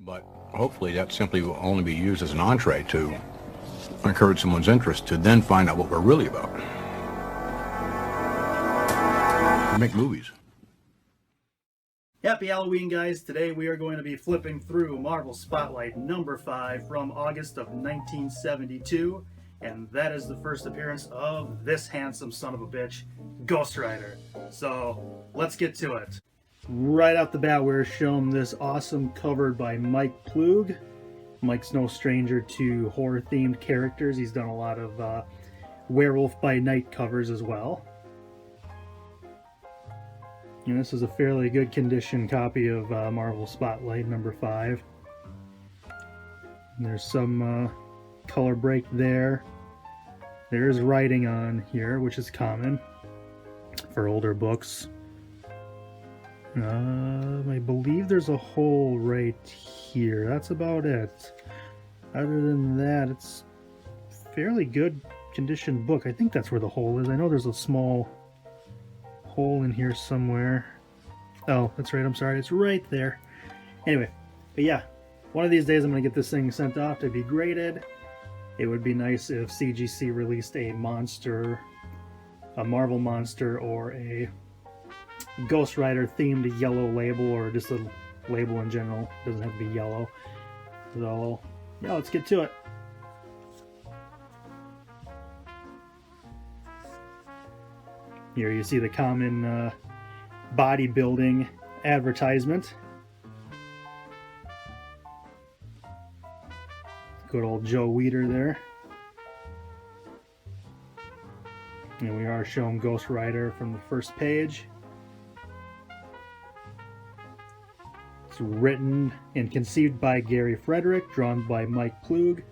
But hopefully that simply will only be used as an entree to encourage someone's interest to then find out what we're really about. We make movies. Happy Halloween, guys. Today we are going to be flipping through Marvel Spotlight number 5 from August of 1972, and that is the first appearance of this handsome son of a bitch, Ghost Rider. So let's get to it. Right off the bat, we're shown this awesome cover by Mike Ploog. Mike's no stranger to horror-themed characters. He's done a lot of Werewolf by Night covers as well. And this is a fairly good condition copy of Marvel Spotlight number 5. And there's some color break there. There's writing on here, which is common for older books. I believe there's a hole right here. That's about it. Other than that, it's a fairly good condition book. I think that's where the hole is. I know there's a small hole in here somewhere. Oh, that's right. I'm sorry. It's right there. Anyway, but yeah, one of these days I'm going to get this thing sent off to be graded. It would be nice if CGC released a monster, a Marvel monster, or a Ghost Rider themed yellow label, or just a label in general. It doesn't have to be yellow. So yeah, let's get to it. Here you see the common bodybuilding advertisement. Good old Joe Weider there. And we are shown Ghost Rider from the first page. It's written and conceived by Gary Frederick, drawn by Mike Ploog,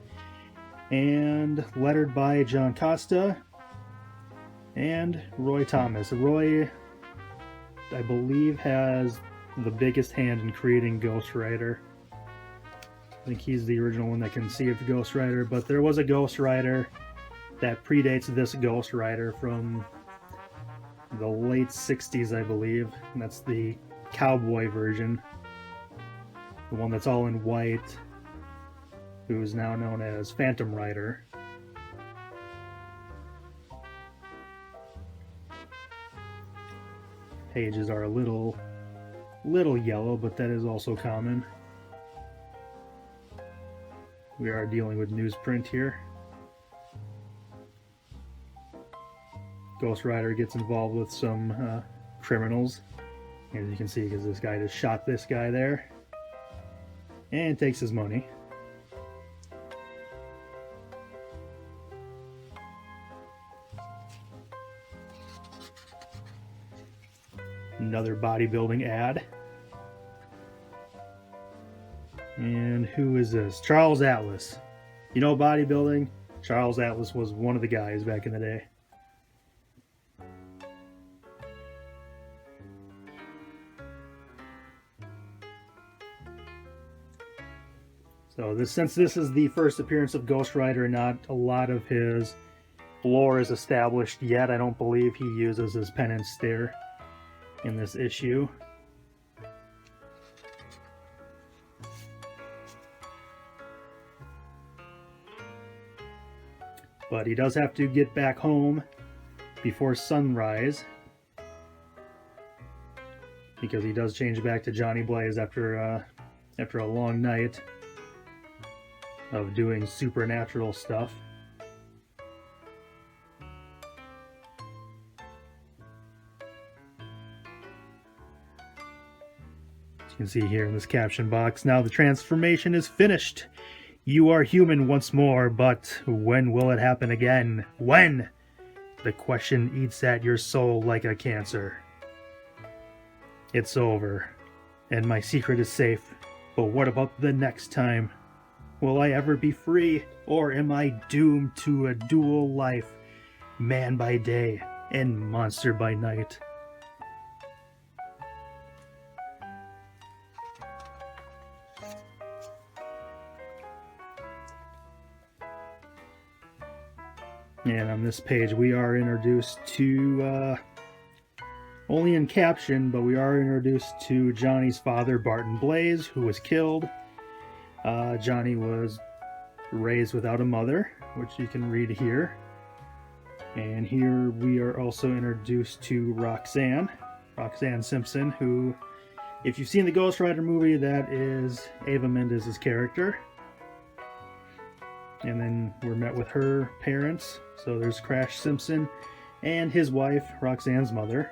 and lettered by John Costa and Roy Thomas. Roy, I believe, has the biggest hand in creating Ghost Rider. I think he's the original one that conceived Ghost Rider, but there was a Ghost Rider that predates this Ghost Rider from the late 60s, I believe, and that's the cowboy version. The one that's all in white, who is now known as Phantom Rider. Pages are a little yellow, but that is also common. We are dealing with newsprint here. Ghost Rider gets involved with some criminals, as you can see, because this guy just shot this guy there and takes his money. Another bodybuilding ad. And who is this? Charles Atlas. You know bodybuilding? Charles Atlas was one of the guys back in the day. So since this is the first appearance of Ghost Rider, not a lot of his lore is established yet. I don't believe he uses his pen and stare in this issue. But he does have to get back home before sunrise, because he does change back to Johnny Blaze after a long night of doing supernatural stuff. You can see here in this caption box, now the transformation is finished. You are human once more, but when will it happen again? When? The question eats at your soul like a cancer. It's over, and my secret is safe, but what about the next time? Will I ever be free, or am I doomed to a dual life, man by day and monster by night? And on this page we are introduced to, only in caption, but we are introduced to Johnny's father, Barton Blaze, who was killed. Johnny was raised without a mother, which you can read here. And here we are also introduced to Roxanne Simpson, who, if you've seen the Ghost Rider movie, that is Ava Mendez's character. And then we're met with her parents. So there's Crash Simpson and his wife, Roxanne's mother.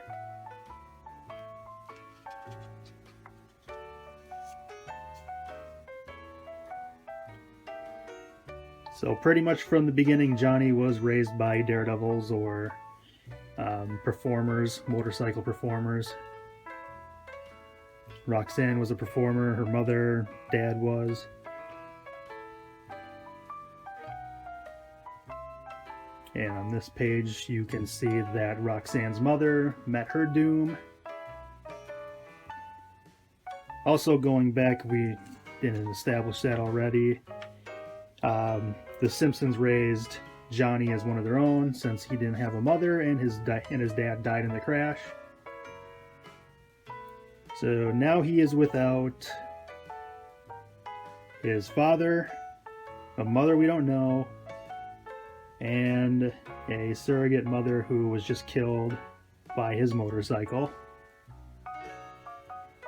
So pretty much from the beginning, Johnny was raised by daredevils or performers, motorcycle performers. Roxanne was a performer, her mother, dad was. And on this page, you can see that Roxanne's mother met her doom. Also, going back, we didn't establish that already. The Simpsons raised Johnny as one of their own since he didn't have a mother and his dad died in the crash. So now he is without his father, a mother we don't know, and a surrogate mother who was just killed by his motorcycle.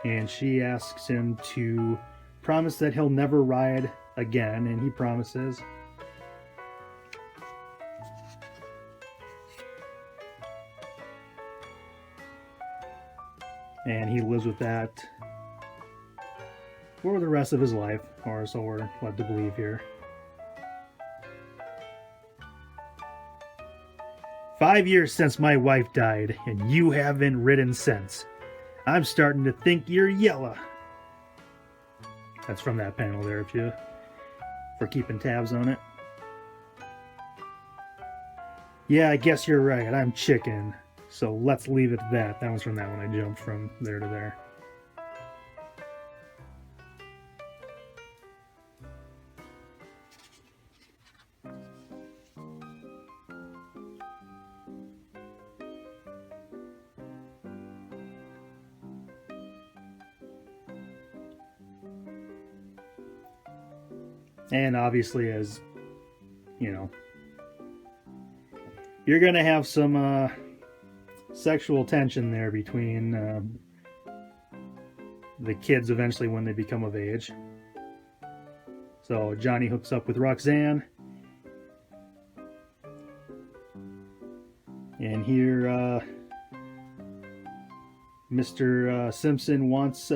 And she asks him to promise that he'll never ride again, and he promises. And he lives with that for the rest of his life, or so we're led to believe here. 5 years since my wife died, and you haven't ridden since. I'm starting to think you're yella. That's from that panel there, if you for keeping tabs on it. Yeah, I guess you're right. I'm chicken. So let's leave it at that. That was from that one. I jumped from there to there. And obviously, as you know, you're going to have some sexual tension there between the kids eventually when they become of age. So Johnny hooks up with Roxanne. And here Mr. Simpson wants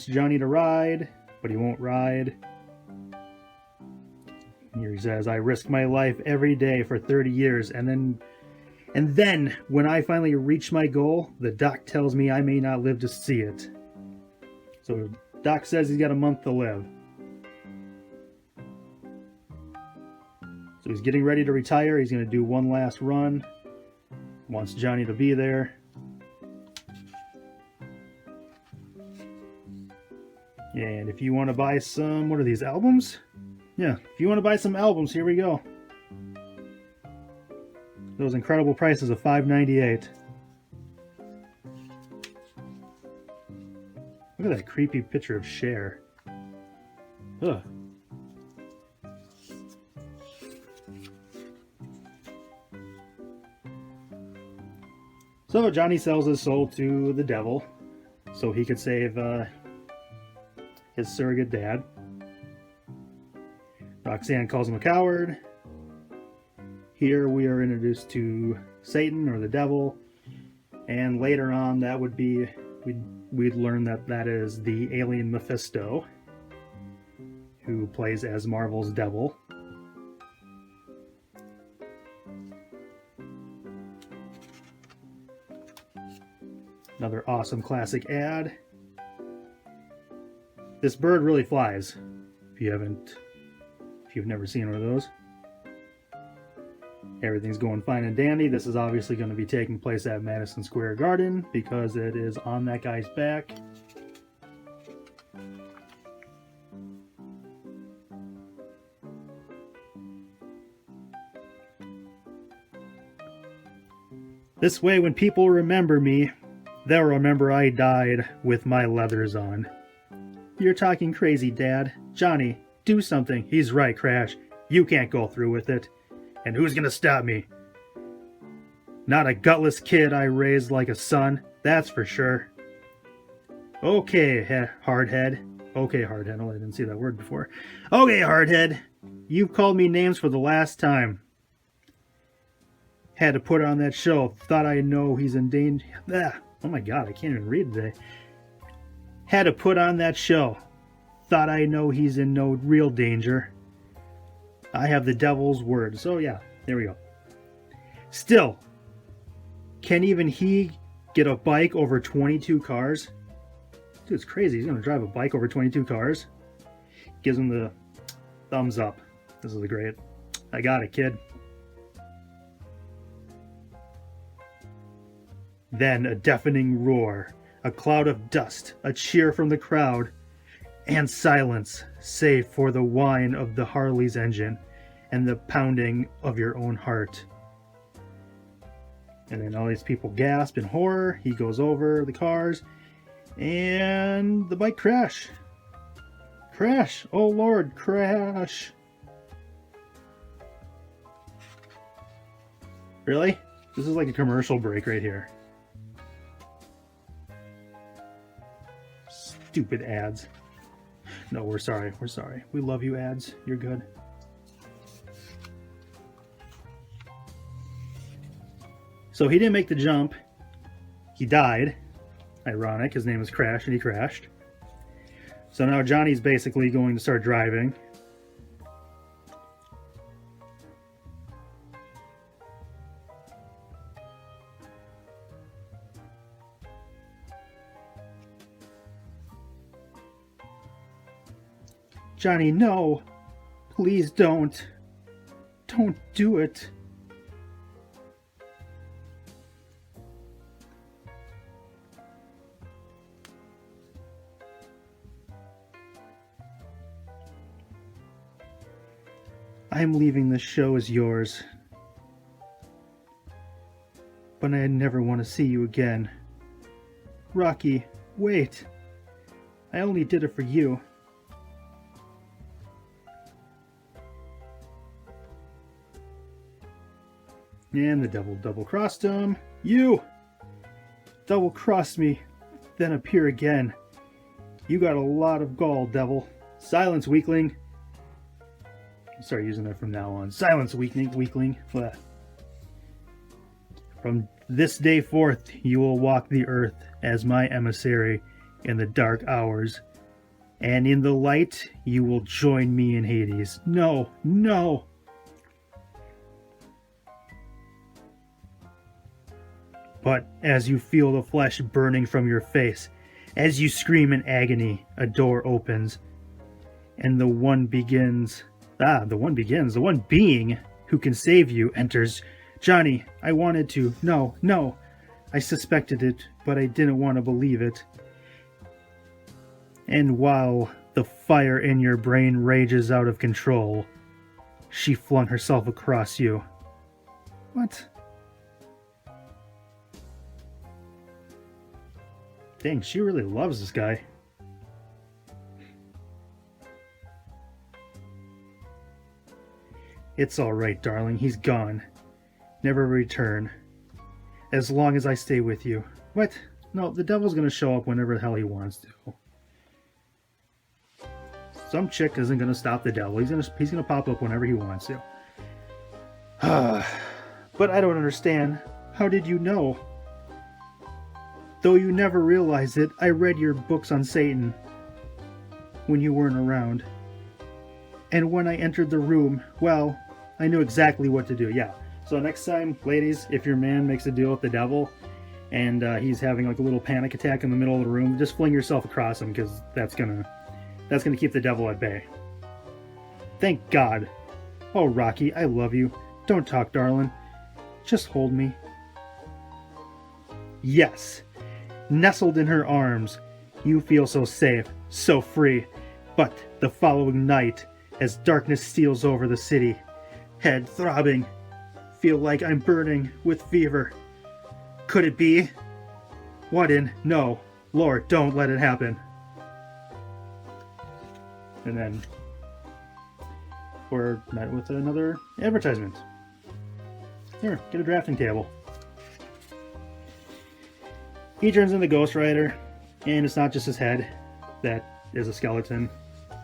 Johnny to ride, but he won't ride. Here he says, I risk my life every day for 30 years, and then when I finally reach my goal, the doc tells me I may not live to see it. So doc says he's got a month to live. So he's getting ready to retire. He's going to do one last run. Wants Johnny to be there. And if you want to buy some, what are these, albums? Yeah, if you want to buy some albums, here we go. Those incredible prices of $5.98. Look at that creepy picture of Cher. Ugh. So Johnny sells his soul to the devil so he could save his surrogate dad. Roxanne calls him a coward. Here we are introduced to Satan, or the devil, and later on that would be we'd learn that is the alien Mephisto, who plays as Marvel's devil. Another awesome classic ad. This bird really flies. If you've never seen one of those. Everything's going fine and dandy. This is obviously going to be taking place at Madison Square Garden because it is on that guy's back. This way, when people remember me, they'll remember I died with my leathers on. You're talking crazy, Dad. Johnny, do something. He's right, Crash. You can't go through with it. And who's gonna stop me? Not a gutless kid I raised like a son, that's for sure. Okay, Hardhead. Okay, Hardhead. Oh, I didn't see that word before. Okay, Hardhead. You've called me names for the last time. Had to put on that show. Thought I know he's in danger. Oh my god, I can't even read today. Had to put on that show. Thought I know he's in no real danger. I have the devil's word. So yeah, there we go. Still, can even he get a bike over 22 cars? Dude, it's crazy. He's going to drive a bike over 22 cars. Gives him the thumbs up. This is great. I got it, kid. Then a deafening roar, a cloud of dust, a cheer from the crowd, and silence, save for the whine of the Harley's engine and the pounding of your own heart. And then all these people gasp in horror. He goes over the cars, and the bike crash. Crash! Oh Lord, crash! Really? This is like a commercial break right here. Stupid ads. No, we're sorry. We're sorry. We love you, ads. You're good. So he didn't make the jump. He died. Ironic. His name is Crash and he crashed. So now Johnny's basically going to start driving. Johnny, no. Please don't. Don't do it. I'm leaving this show as yours. But I never want to see you again. Rocky, wait. I only did it for you. And the devil double-crossed him. You! Double-crossed me, then appear again. You got a lot of gall, devil. Silence, weakling. I'll start using that from now on. Silence, weakling. Blah. From this day forth, you will walk the earth as my emissary in the dark hours. And in the light, you will join me in Hades. No, no! But as you feel the flesh burning from your face, as you scream in agony, a door opens, and the one being who can save you enters. Johnny, I wanted to. No. I suspected it, but I didn't want to believe it. And while the fire in your brain rages out of control, she flung herself across you. What? Dang, she really loves this guy. It's alright, darling. He's gone. Never return. As long as I stay with you. What? No, the devil's gonna show up whenever the hell he wants to. Some chick isn't gonna stop the devil. He's gonna pop up whenever he wants to. But I don't understand. How did you know? Though you never realized it, I read your books on Satan when you weren't around. And when I entered the room, well, I knew exactly what to do. Yeah. So next time, ladies, if your man makes a deal with the devil and he's having like a little panic attack in the middle of the room, just fling yourself across him, because that's gonna keep the devil at bay. Thank God. Oh, Rocky, I love you. Don't talk, darling. Just hold me. Yes. Nestled in her arms, you feel so safe, so free. But the following night, as darkness steals over the city, head throbbing, feel like I'm burning with fever. Could it be? What in? No. Lord, don't let it happen. And then we're met with another advertisement. Here, get a drafting table. He turns into Ghost Rider, and it's not just his head that is a skeleton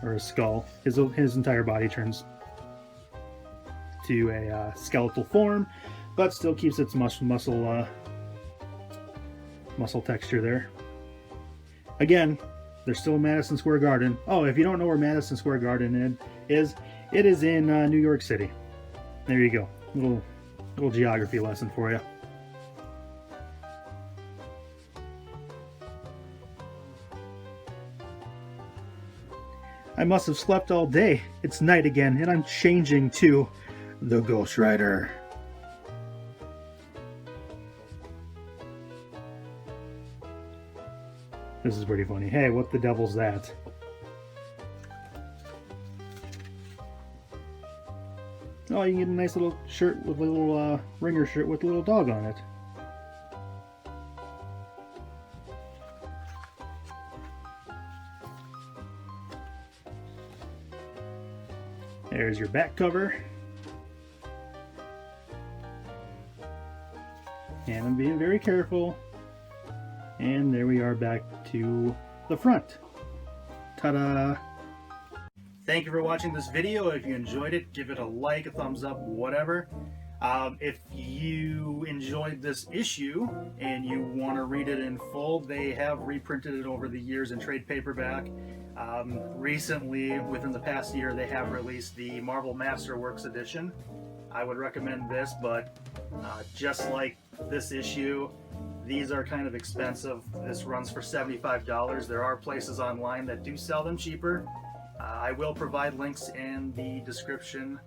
or a skull. His entire body turns to a skeletal form, but still keeps its muscle texture there. Again, there's still Madison Square Garden. Oh, if you don't know where Madison Square Garden is, it is in New York City. There you go. Little geography lesson for you. I must have slept all day. It's night again, and I'm changing to the Ghost Rider. This is pretty funny. Hey, what the devil's that? Oh, you can get a nice little shirt with a little ringer shirt with a little dog on it. There's your back cover. And I'm being very careful. And there we are back to the front. Ta-da! Thank you for watching this video. If you enjoyed it, give it a like, a thumbs up, whatever. If you enjoyed this issue and you want to read it in full, they have reprinted it over the years in trade paperback. Recently, within the past year, they have released the Marvel Masterworks edition. I would recommend this, but just like this issue, these are kind of expensive. This runs for $75. There are places online that do sell them cheaper. I will provide links in the description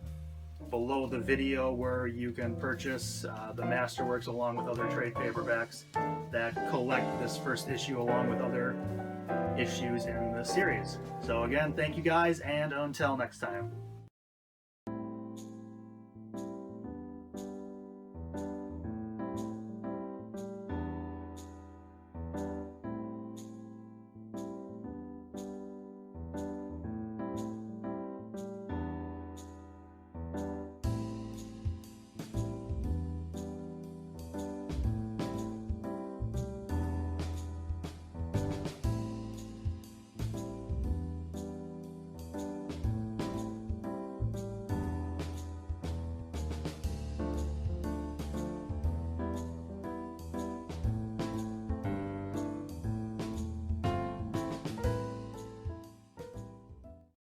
below the video where you can purchase the Masterworks along with other trade paperbacks that collect this first issue along with other issues in the series. So again, thank you guys, and until next time.